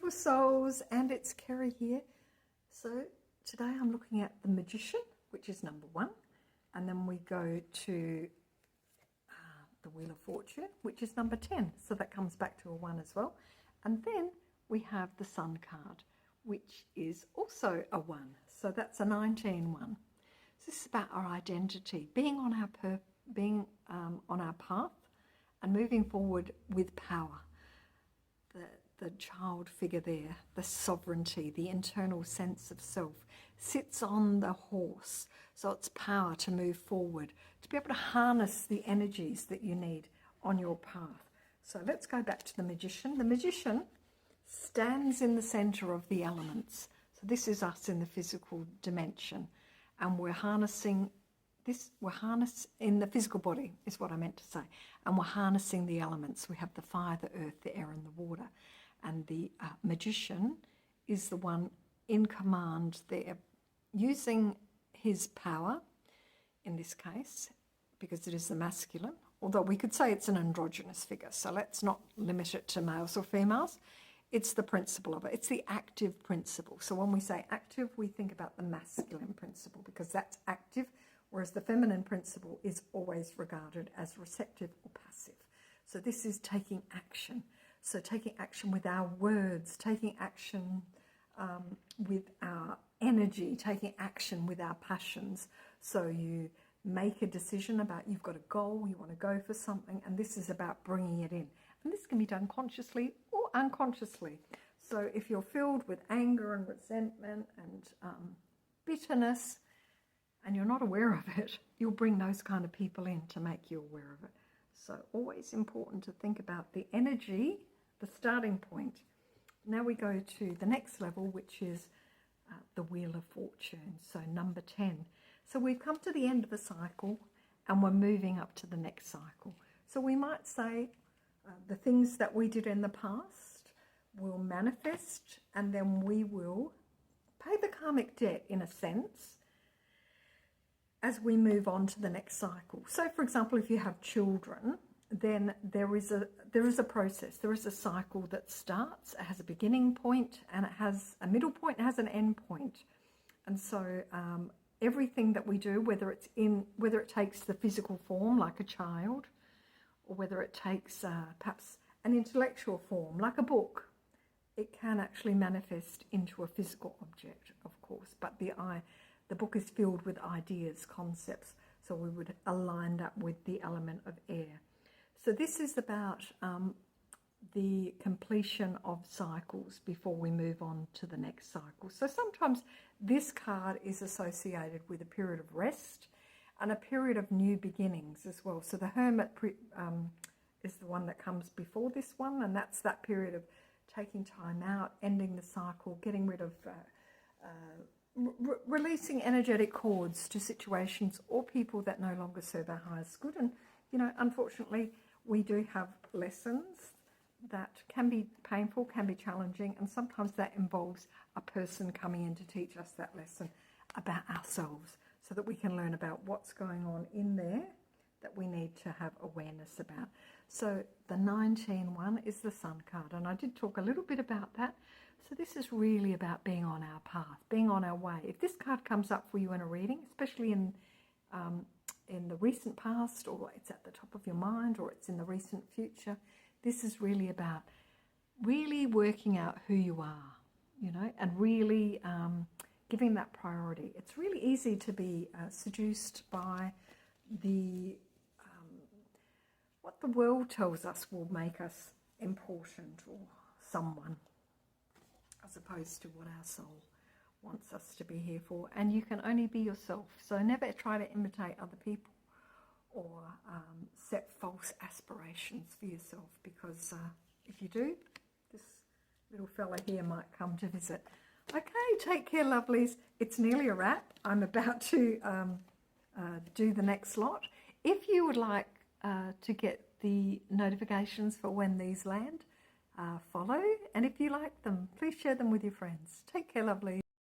beautiful souls, and it's Kerry here. So today I'm looking at the Magician, which is number 1, and then we go to the Wheel of Fortune, which is number 10, so that comes back to a 1 as well. And then we have the Sun card, which is also a 1, so that's a 19 1. So this is about our identity, being on our path and moving forward with power. The child figure there, the sovereignty, the internal sense of self, sits on the horse. So it's power to move forward, to be able to harness the energies that you need on your path. So let's go back to the Magician. The Magician stands in the center of the elements. So this is us in the physical dimension. And we're harnessing this, in the physical body is what I meant to say. And we're harnessing the elements. We have the fire, the earth, the air and the water. And the Magician is the one in command there, using his power, in this case, because it is the masculine, although we could say it's an androgynous figure, so let's not limit it to males or females. It's the principle of it. It's the active principle. So when we say active, we think about the masculine principle, because that's active, whereas the feminine principle is always regarded as receptive or passive. So this is taking action. So taking action with our words, taking action with our energy, taking action with our passions. So you make a decision about, you've got a goal, you want to go for something, and this is about bringing it in. And this can be done consciously or unconsciously. So if you're filled with anger and resentment and bitterness, and you're not aware of it, you'll bring those kind of people in to make you aware of it. So always important to think about the energy, the starting point. Now we go to the next level, which is the Wheel of Fortune, so number 10. So we've come to the end of a cycle and we're moving up to the next cycle. So we might say the things that we did in the past will manifest, and then we will pay the karmic debt in a sense as we move on to the next cycle. So for example, if you have children, then there is a process, there is a cycle that starts. It has a beginning point and it has a middle point, it has an end point. And so everything that we do, whether it takes the physical form like a child, or whether it takes perhaps an intellectual form like a book, it can actually manifest into a physical object, of course. But the book is filled with ideas, concepts, so we would align that with the element of air. So this is about the completion of cycles before we move on to the next cycle. So sometimes this card is associated with a period of rest and a period of new beginnings as well. So the Hermit is the one that comes before this one, and that's that period of taking time out, ending the cycle, getting rid of releasing energetic cords to situations or people that no longer serve our highest good. And unfortunately, we do have lessons that can be painful, can be challenging, and sometimes that involves a person coming in to teach us that lesson about ourselves, so that we can learn about what's going on in there that we need to have awareness about. So the 19 one is the Sun card, and I did talk a little bit about that. So this is really about being on our path, being on our way. If this card comes up for you in a reading, especially in the recent past, or it's at the top of your mind, or it's in the recent future, this is really about really working out who you are, and really giving that priority. It's really easy to be seduced by what the world tells us will make us important or someone, as opposed to what our soul wants us to be here for. And you can only be yourself. So never try to imitate other people or set false aspirations for yourself, because if you do, this little fella here might come to visit. Okay, take care, lovelies. It's nearly a wrap. I'm about to do the next lot. If you would like to get the notifications for when these land, follow, and if you like them, please share them with your friends. Take care, lovely.